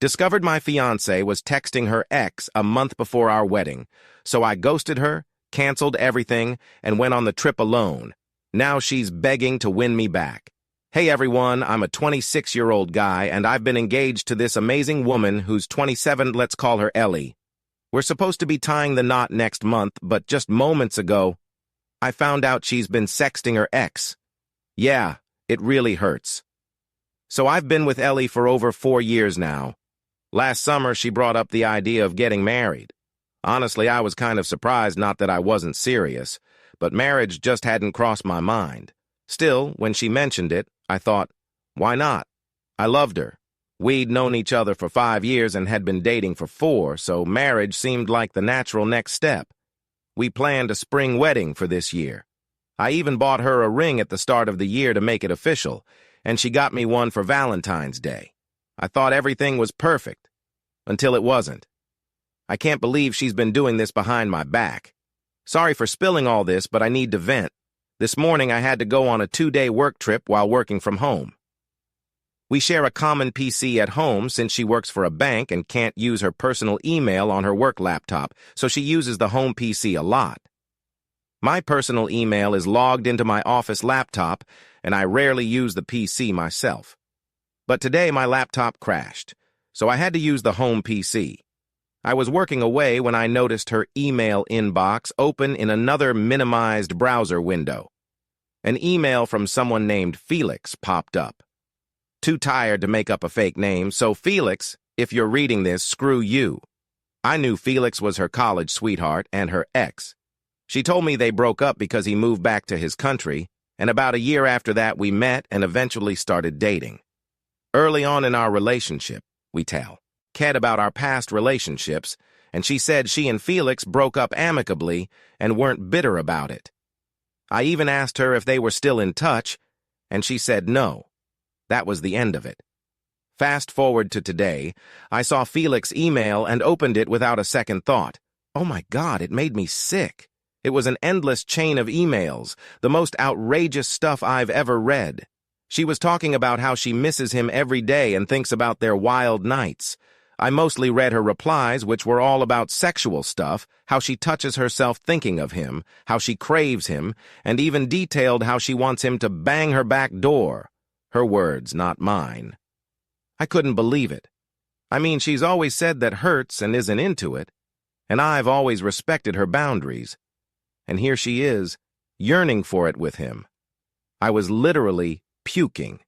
Discovered my fiancé was texting her ex a month before our wedding, so I ghosted her, canceled everything, and went on the trip alone. Now she's begging to win me back. Hey everyone, I'm a 26-year-old guy, and I've been engaged to this amazing woman who's 27, let's call her Ellie. We're supposed to be tying the knot next month, but just moments ago, I found out she's been sexting her ex. Yeah, it really hurts. So I've been with Ellie for over 4 years now. Last summer, she brought up the idea of getting married. Honestly, I was kind of surprised, not that I wasn't serious, but marriage just hadn't crossed my mind. Still, when she mentioned it, I thought, why not? I loved her. We'd known each other for 5 years and had been dating for 4, so marriage seemed like the natural next step. We planned a spring wedding for this year. I even bought her a ring at the start of the year to make it official, and she got me one for Valentine's Day. I thought everything was perfect, until it wasn't. I can't believe she's been doing this behind my back. Sorry for spilling all this, but I need to vent. This morning I had to go on a 2-day work trip while working from home. We share a common PC at home since she works for a bank and can't use her personal email on her work laptop, so she uses the home PC a lot. My personal email is logged into my office laptop, and I rarely use the PC myself. But today my laptop crashed, so I had to use the home PC. I was working away when I noticed her email inbox open in another minimized browser window. An email from someone named Felix popped up. Too tired to make up a fake name, so Felix, if you're reading this, screw you. I knew Felix was her college sweetheart and her ex. She told me they broke up because he moved back to his country, and about a year after that we met and eventually started dating. Early on in our relationship, we tell Kat about our past relationships, and she said she and Felix broke up amicably and weren't bitter about it. I even asked her if they were still in touch, and she said no. That was the end of it. Fast forward to today, I saw Felix' email and opened it without a second thought. Oh my God, it made me sick. It was an endless chain of emails, the most outrageous stuff I've ever read. She was talking about how she misses him every day and thinks about their wild nights. I mostly read her replies, which were all about sexual stuff, how she touches herself thinking of him, how she craves him, and even detailed how she wants him to bang her back door. Her words, not mine. I couldn't believe it. I mean, she's always said that hurts and isn't into it, and I've always respected her boundaries. And here she is, yearning for it with him. I was literally puking.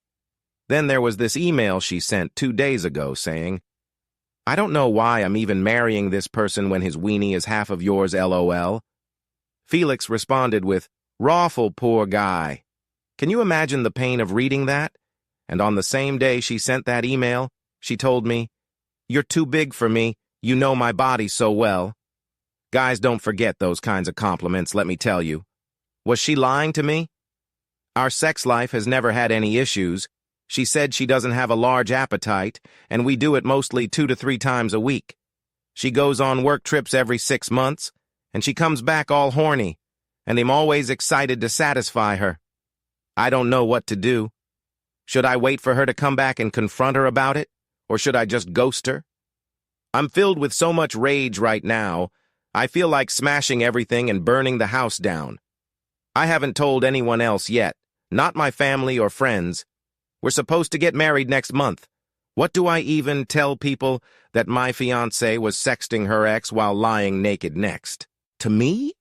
Then there was this email she sent 2 days ago saying, I don't know why I'm even marrying this person when his weenie is half of yours, LOL. Felix responded with, Rawful, poor guy. Can you imagine the pain of reading that? And on the same day she sent that email, she told me, You're too big for me, you know my body so well. Guys don't forget those kinds of compliments, let me tell you. Was she lying to me? Our sex life has never had any issues. She said she doesn't have a large appetite, and we do it mostly 2 to 3 times a week. She goes on work trips every 6 months, and she comes back all horny, and I'm always excited to satisfy her. I don't know what to do. Should I wait for her to come back and confront her about it, or should I just ghost her? I'm filled with so much rage right now, I feel like smashing everything and burning the house down. I haven't told anyone else yet. Not my family or friends. We're supposed to get married next month. What do I even tell people that my fiancé was sexting her ex while lying naked next? To me?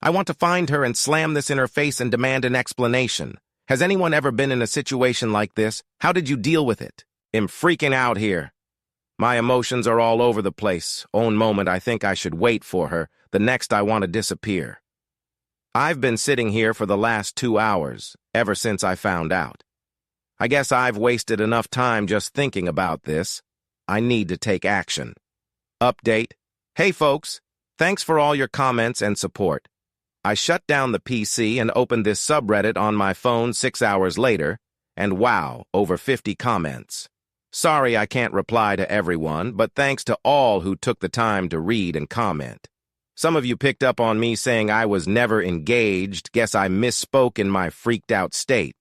I want to find her and slam this in her face and demand an explanation. Has anyone ever been in a situation like this? How did you deal with it? I'm freaking out here. My emotions are all over the place. One moment I think I should wait for her. The next I want to disappear. I've been sitting here for the last 2 hours, ever since I found out. I guess I've wasted enough time just thinking about this. I need to take action. Update. Hey folks, thanks for all your comments and support. I shut down the PC and opened this subreddit on my phone 6 hours later, and wow, over 50 comments. Sorry I can't reply to everyone, but thanks to all who took the time to read and comment. Some of you picked up on me saying I was never engaged. Guess I misspoke in my freaked out state.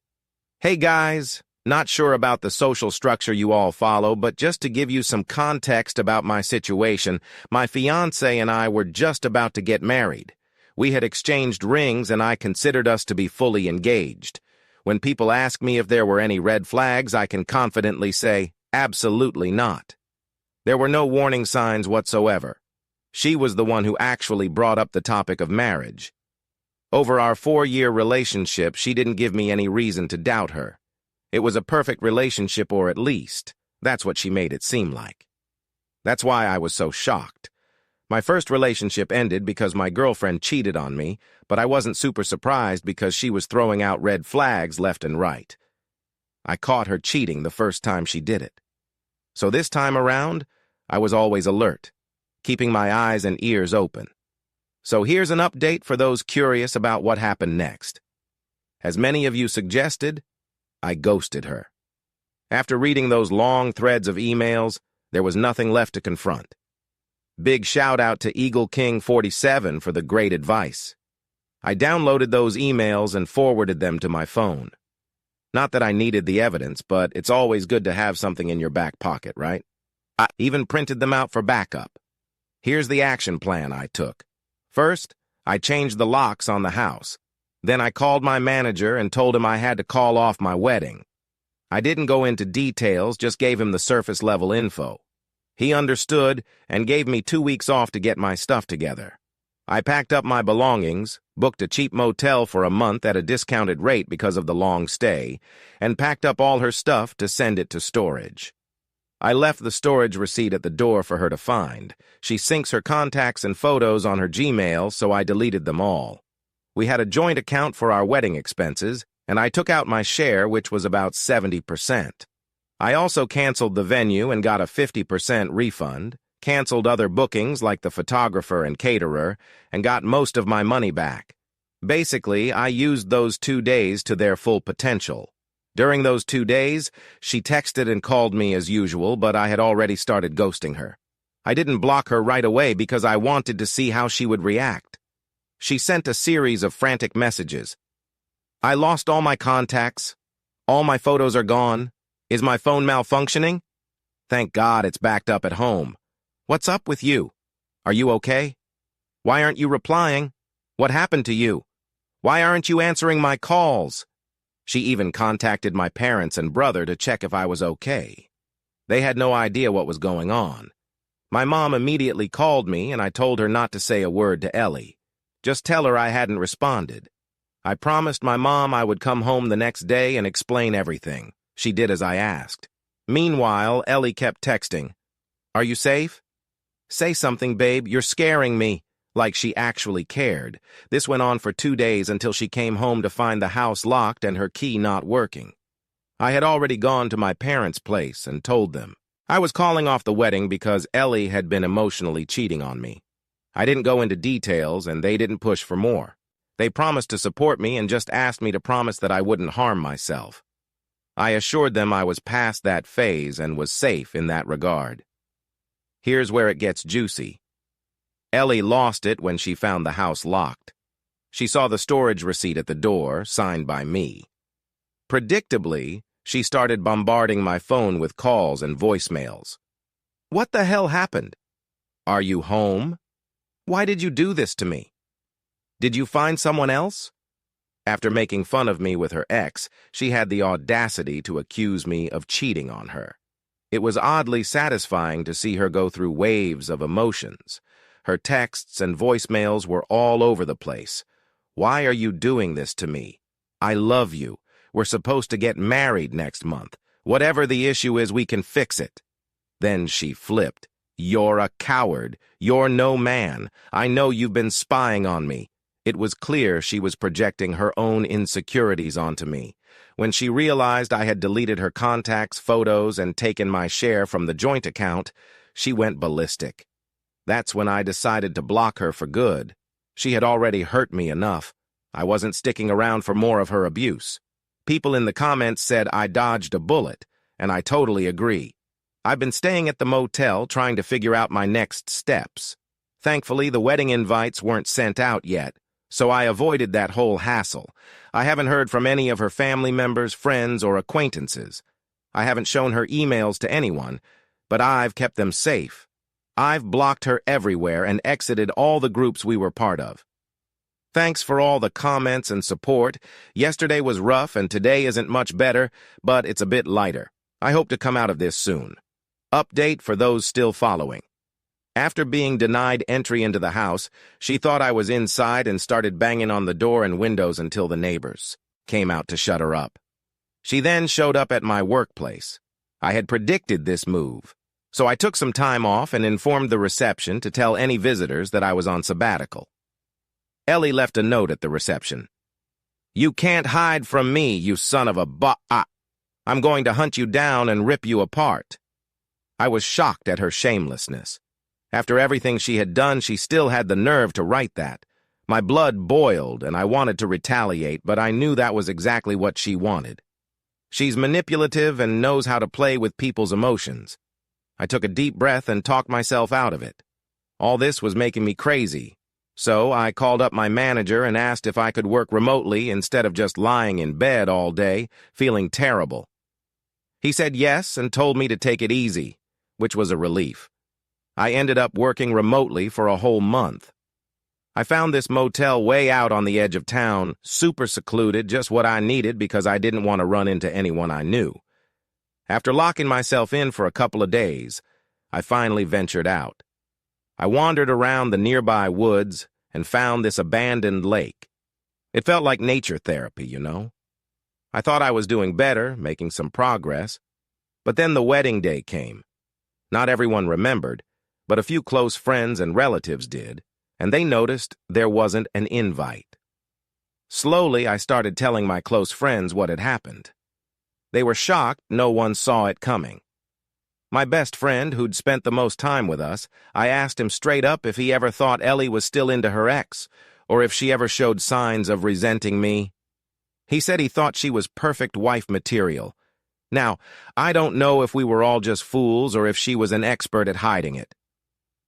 Hey guys, Not sure about the social structure you all follow, but just to give you some context about my situation, my fiancé and I were just about to get married. We had exchanged rings and I considered us to be fully engaged. When people ask me if there were any red flags, I can confidently say, absolutely not. There were no warning signs whatsoever. She was the one who actually brought up the topic of marriage. Over our 4-year relationship, she didn't give me any reason to doubt her. It was a perfect relationship, or at least, that's what she made it seem like. That's why I was so shocked. My first relationship ended because my girlfriend cheated on me, but I wasn't super surprised because she was throwing out red flags left and right. I caught her cheating the first time she did it. So this time around, I was always alert, keeping my eyes and ears open. So here's an update for those curious about what happened next. As many of you suggested, I ghosted her. After reading those long threads of emails, there was nothing left to confront. Big shout out to Eagle King 47 for the great advice. I downloaded those emails and forwarded them to my phone. Not that I needed the evidence, but it's always good to have something in your back pocket, right? I even printed them out for backup. Here's the action plan I took. First, I changed the locks on the house. Then I called my manager and told him I had to call off my wedding. I didn't go into details, just gave him the surface-level info. He understood and gave me 2 weeks off to get my stuff together. I packed up my belongings, booked a cheap motel for a month at a discounted rate because of the long stay, and packed up all her stuff to send it to storage. I left the storage receipt at the door for her to find. She syncs her contacts and photos on her Gmail, so I deleted them all. We had a joint account for our wedding expenses, and I took out my share, which was about 70%. I also canceled the venue and got a 50% refund, canceled other bookings like the photographer and caterer, and got most of my money back. Basically, I used those 2 days to their full potential. During those 2 days, she texted and called me as usual, but I had already started ghosting her. I didn't block her right away because I wanted to see how she would react. She sent a series of frantic messages. I lost all my contacts. All my photos are gone. Is my phone malfunctioning? Thank God it's backed up at home. What's up with you? Are you okay? Why aren't you replying? What happened to you? Why aren't you answering my calls? She even contacted my parents and brother to check if I was okay. They had no idea what was going on. My mom immediately called me and I told her not to say a word to Ellie. Just tell her I hadn't responded. I promised my mom I would come home the next day and explain everything. She did as I asked. Meanwhile, Ellie kept texting. Are you safe? Say something, babe, you're scaring me. Like she actually cared. This went on for 2 days until she came home to find the house locked and her key not working. I had already gone to my parents' place and told them. I was calling off the wedding because Ellie had been emotionally cheating on me. I didn't go into details and they didn't push for more. They promised to support me and just asked me to promise that I wouldn't harm myself. I assured them I was past that phase and was safe in that regard. Here's where it gets juicy. Ellie lost it when she found the house locked. She saw the storage receipt at the door, signed by me. Predictably, she started bombarding my phone with calls and voicemails. What the hell happened? Are you home? Why did you do this to me? Did you find someone else? After making fun of me with her ex, she had the audacity to accuse me of cheating on her. It was oddly satisfying to see her go through waves of emotions. Her texts and voicemails were all over the place. Why are you doing this to me? I love you. We're supposed to get married next month. Whatever the issue is, we can fix it. Then she flipped. You're a coward. You're no man. I know you've been spying on me. It was clear she was projecting her own insecurities onto me. When she realized I had deleted her contacts, photos, and taken my share from the joint account, she went ballistic. That's when I decided to block her for good. She had already hurt me enough. I wasn't sticking around for more of her abuse. People in the comments said I dodged a bullet, and I totally agree. I've been staying at the motel trying to figure out my next steps. Thankfully, the wedding invites weren't sent out yet. So I avoided that whole hassle. I haven't heard from any of her family members, friends, or acquaintances. I haven't shown her emails to anyone, but I've kept them safe. I've blocked her everywhere and exited all the groups we were part of. Thanks for all the comments and support. Yesterday was rough and today isn't much better, but it's a bit lighter. I hope to come out of this soon. Update for those still following. After being denied entry into the house, she thought I was inside and started banging on the door and windows until the neighbors came out to shut her up. She then showed up at my workplace. I had predicted this move, so I took some time off and informed the reception to tell any visitors that I was on sabbatical. Ellie left a note at the reception. "You can't hide from me, you son of a I'm going to hunt you down and rip you apart." I was shocked at her shamelessness. After everything she had done, she still had the nerve to write that. My blood boiled, and I wanted to retaliate, but I knew that was exactly what she wanted. She's manipulative and knows how to play with people's emotions. I took a deep breath and talked myself out of it. All this was making me crazy. So I called up my manager and asked if I could work remotely instead of just lying in bed all day, feeling terrible. He said yes and told me to take it easy, which was a relief. I ended up working remotely for a whole month. I found this motel way out on the edge of town, super secluded, just what I needed because I didn't want to run into anyone I knew. After locking myself in for a couple of days, I finally ventured out. I wandered around the nearby woods and found this abandoned lake. It felt like nature therapy, you know? I thought I was doing better, making some progress. But then the wedding day came. Not everyone remembered, but a few close friends and relatives did, and they noticed there wasn't an invite. Slowly, I started telling my close friends what had happened. They were shocked no one saw it coming. My best friend, who'd spent the most time with us, I asked him straight up if he ever thought Ellie was still into her ex, or if she ever showed signs of resenting me. He said he thought she was perfect wife material. Now, I don't know if we were all just fools or if she was an expert at hiding it.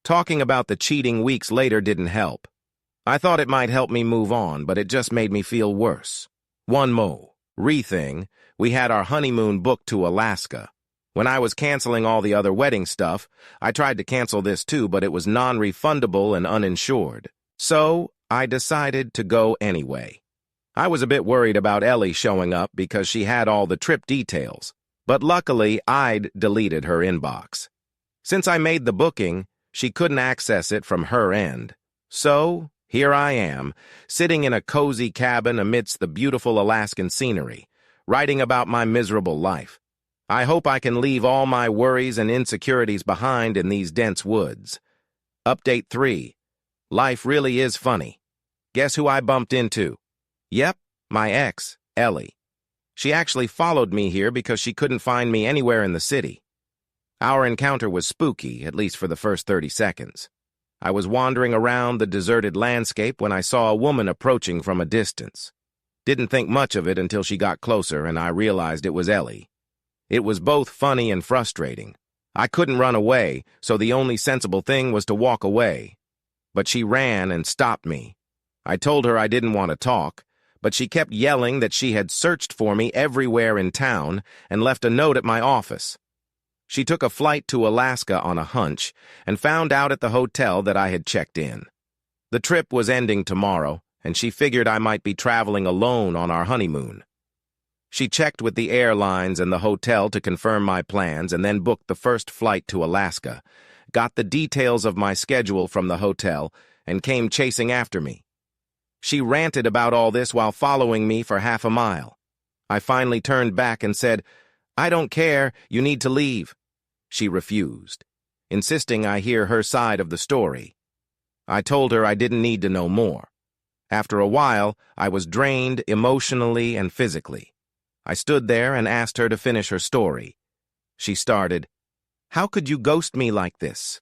Talking about the cheating weeks later didn't help. I thought it might help me move on, but it just made me feel worse. One more thing, we had our honeymoon booked to Alaska. When I was canceling all the other wedding stuff, I tried to cancel this too, but it was non-refundable and uninsured. So I decided to go anyway. I was a bit worried about Ellie showing up because she had all the trip details, but luckily I'd deleted her inbox. Since I made the booking, she couldn't access it from her end. So here I am, sitting in a cozy cabin amidst the beautiful Alaskan scenery, writing about my miserable life. I hope I can leave all my worries and insecurities behind in these dense woods. Update 3. Life really is funny. Guess who I bumped into? Yep, my ex, Ellie. She actually followed me here because she couldn't find me anywhere in the city. Our encounter was spooky, at least for the first 30 seconds. I was wandering around the deserted landscape when I saw a woman approaching from a distance. Didn't think much of it until she got closer and I realized it was Ellie. It was both funny and frustrating. I couldn't run away, so the only sensible thing was to walk away. But she ran and stopped me. I told her I didn't want to talk, but she kept yelling that she had searched for me everywhere in town and left a note at my office. She took a flight to Alaska on a hunch and found out at the hotel that I had checked in. The trip was ending tomorrow, and she figured I might be traveling alone on our honeymoon. She checked with the airlines and the hotel to confirm my plans and then booked the first flight to Alaska, got the details of my schedule from the hotel, and came chasing after me. She ranted about all this while following me for half a mile. I finally turned back and said, "I don't care, you need to leave." She refused, insisting I hear her side of the story. I told her I didn't need to know more. After a while, I was drained emotionally and physically. I stood there and asked her to finish her story. She started, "How could you ghost me like this?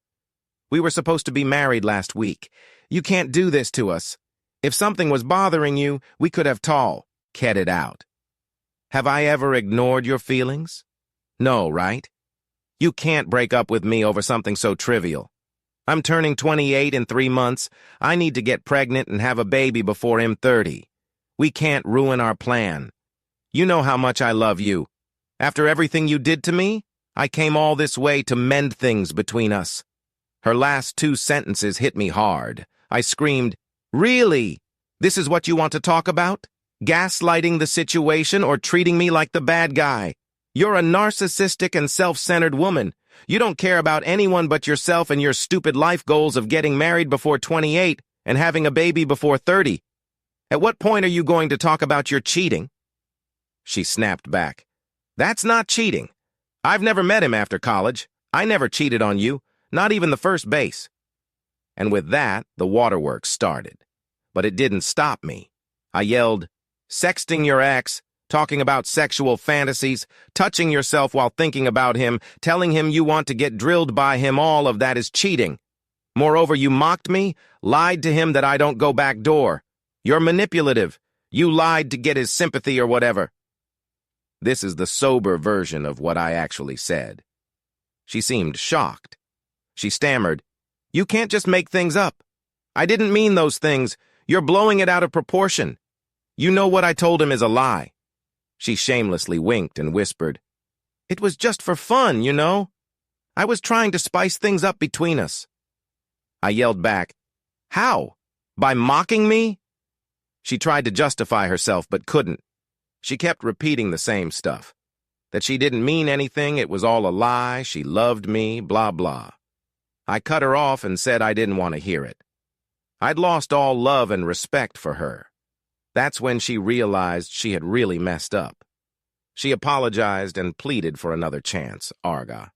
We were supposed to be married last week. You can't do this to us. If something was bothering you, we could have cat it out. Have I ever ignored your feelings? No, right? You can't break up with me over something so trivial. I'm turning 28 in 3 months. I need to get pregnant and have a baby before I'm 30. We can't ruin our plan. You know how much I love you. After everything you did to me, I came all this way to mend things between us." Her last 2 sentences hit me hard. I screamed, "Really? This is what you want to talk about? Gaslighting the situation or treating me like the bad guy? You're a narcissistic and self-centered woman. You don't care about anyone but yourself and your stupid life goals of getting married before 28 and having a baby before 30. At what point are you going to talk about your cheating?" She snapped back. "That's not cheating. I've never met him after college. I never cheated on you, not even the first base." And with that, the waterworks started. But it didn't stop me. I yelled, "Sexting your ex, talking about sexual fantasies, touching yourself while thinking about him, telling him you want to get drilled by him, all of that is cheating. Moreover, you mocked me, lied to him that I don't go back door. You're manipulative. You lied to get his sympathy or whatever." This is the sober version of what I actually said. She seemed shocked. She stammered, "You can't just make things up. I didn't mean those things. You're blowing it out of proportion. You know what I told him is a lie." She shamelessly winked and whispered, "It was just for fun, you know? I was trying to spice things up between us." I yelled back, "How? By mocking me?" She tried to justify herself but couldn't. She kept repeating the same stuff. That she didn't mean anything, it was all a lie, she loved me, blah, blah. I cut her off and said I didn't want to hear it. I'd lost all love and respect for her. That's when she realized she had really messed up. She apologized and pleaded for another chance, Arga.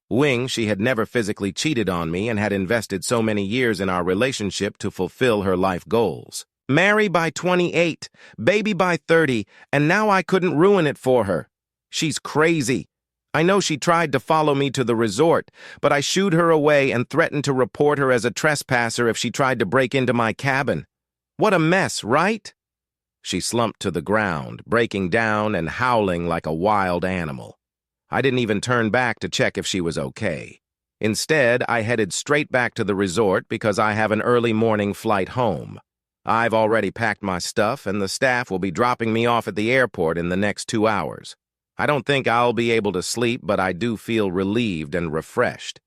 Wing, she had never physically cheated on me and had invested so many years in our relationship to fulfill her life goals. Marry by 28, baby by 30, and now I couldn't ruin it for her. She's crazy. I know she tried to follow me to the resort, but I shooed her away and threatened to report her as a trespasser if she tried to break into my cabin. What a mess, right? She slumped to the ground, breaking down and howling like a wild animal. I didn't even turn back to check if she was okay. Instead, I headed straight back to the resort because I have an early morning flight home. I've already packed my stuff, and the staff will be dropping me off at the airport in the next 2 hours. I don't think I'll be able to sleep, but I do feel relieved and refreshed.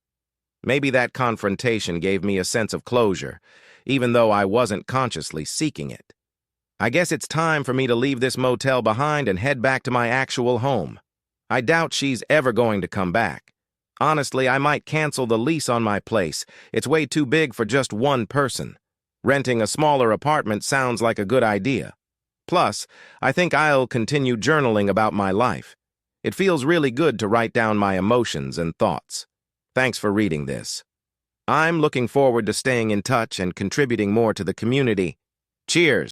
Maybe that confrontation gave me a sense of closure, even though I wasn't consciously seeking it. I guess it's time for me to leave this motel behind and head back to my actual home. I doubt she's ever going to come back. Honestly, I might cancel the lease on my place. It's way too big for just one person. Renting a smaller apartment sounds like a good idea. Plus, I think I'll continue journaling about my life. It feels really good to write down my emotions and thoughts. Thanks for reading this. I'm looking forward to staying in touch and contributing more to the community. Cheers!